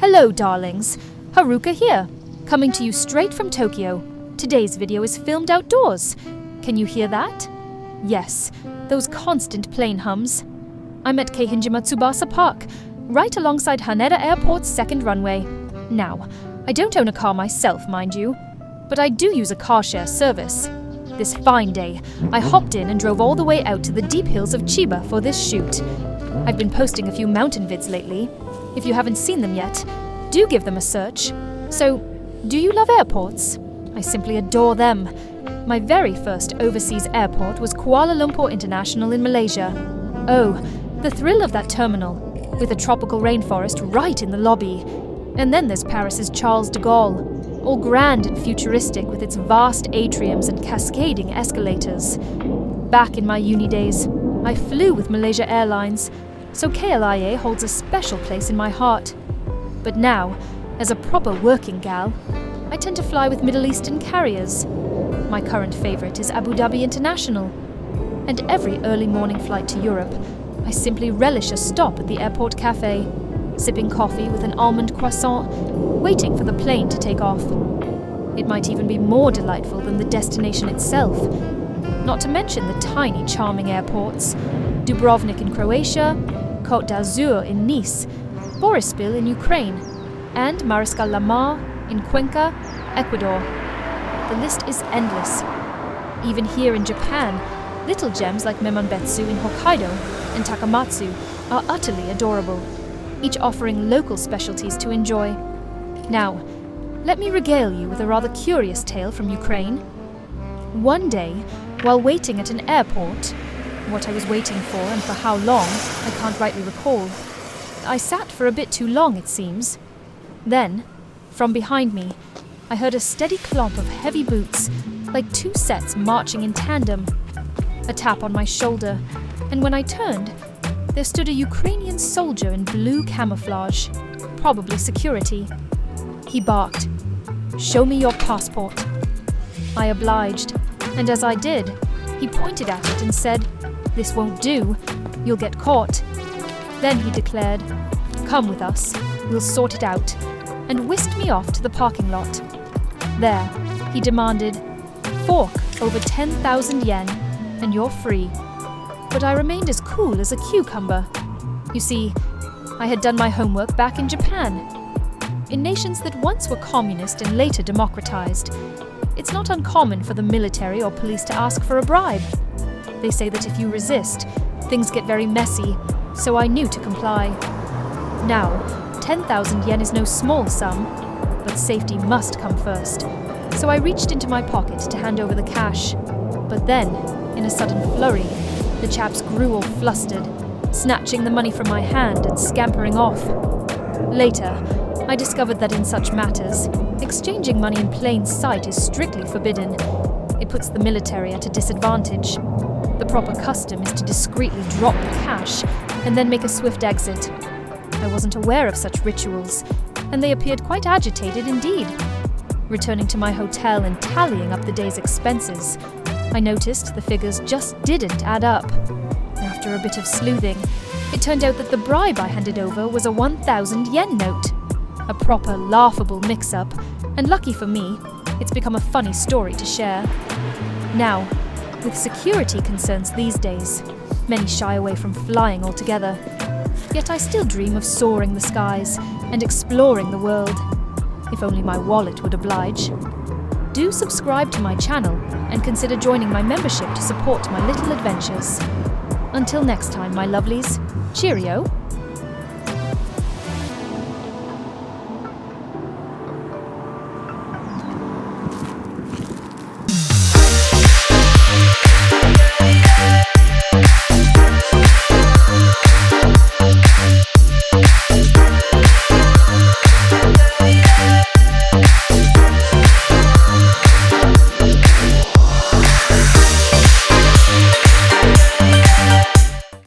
Hello, darlings. Haruka here, coming to you straight from Tokyo. Today's video is filmed outdoors. Can you hear that? Yes, those constant plane hums. I'm at Keihinjima Tsubasa Park, right alongside Haneda Airport's second runway. Now, I don't own a car myself, mind you, but I do use a car share service. This fine day, I hopped in and drove all the way out to the deep hills of Chiba for this shoot. I've been posting a few mountain vids lately. If you haven't seen them yet, do give them a search. So, do you love airports? I simply adore them. My very first overseas airport was Kuala Lumpur International in Malaysia. Oh, the thrill of that terminal, with a tropical rainforest right in the lobby. And then there's Paris's Charles de Gaulle, all grand and futuristic with its vast atriums and cascading escalators. Back in my uni days, I flew with Malaysia Airlines, so KLIA holds a special place in my heart. But now, as a proper working gal, I tend to fly with Middle Eastern carriers. My current favourite is Abu Dhabi International. And every early morning flight to Europe, I simply relish a stop at the airport cafe, sipping coffee with an almond croissant, waiting for the plane to take off. It might even be more delightful than the destination itself. Not to mention the tiny, charming airports: Dubrovnik in Croatia, Côte d'Azur in Nice, Borispil in Ukraine, and Mariscal Lamar in Cuenca, Ecuador. The list is endless. Even here in Japan, little gems like Memonbetsu in Hokkaido and Takamatsu are utterly adorable, each offering local specialties to enjoy. Now, let me regale you with a rather curious tale from Ukraine. One day, while waiting at an airport, what I was waiting for and for how long, I can't rightly recall. I sat for a bit too long, it seems. Then, from behind me, I heard a steady clomp of heavy boots, like two sets marching in tandem. A tap on my shoulder, and when I turned, there stood a Ukrainian soldier in blue camouflage, probably security. He barked, "Show me your passport." I obliged, and as I did, he pointed at it and said, "This won't do, you'll get caught." Then he declared, "Come with us, we'll sort it out," and whisked me off to the parking lot. There, he demanded, "Fork over 10,000 yen, and you're free." But I remained as cool as a cucumber. You see, I had done my homework back in Japan. In nations that once were communist and later democratized, it's not uncommon for the military or police to ask for a bribe. They say that if you resist, things get very messy, so I knew to comply. Now, 10,000 yen is no small sum, but safety must come first, so I reached into my pocket to hand over the cash. But then, in a sudden flurry, the chaps grew all flustered, snatching the money from my hand and scampering off. Later, I discovered that in such matters, exchanging money in plain sight is strictly forbidden. It puts the military at a disadvantage. The proper custom is to discreetly drop the cash and then make a swift exit. I wasn't aware of such rituals, and they appeared quite agitated indeed. Returning to my hotel and tallying up the day's expenses, I noticed the figures just didn't add up. After a bit of sleuthing, it turned out that the bribe I handed over was a 1,000 yen note. A proper laughable mix-up, and lucky for me, it's become a funny story to share. Now, with security concerns these days, many shy away from flying altogether. Yet I still dream of soaring the skies and exploring the world. If only my wallet would oblige. Do subscribe to my channel and consider joining my membership to support my little adventures. Until next time, my lovelies, cheerio!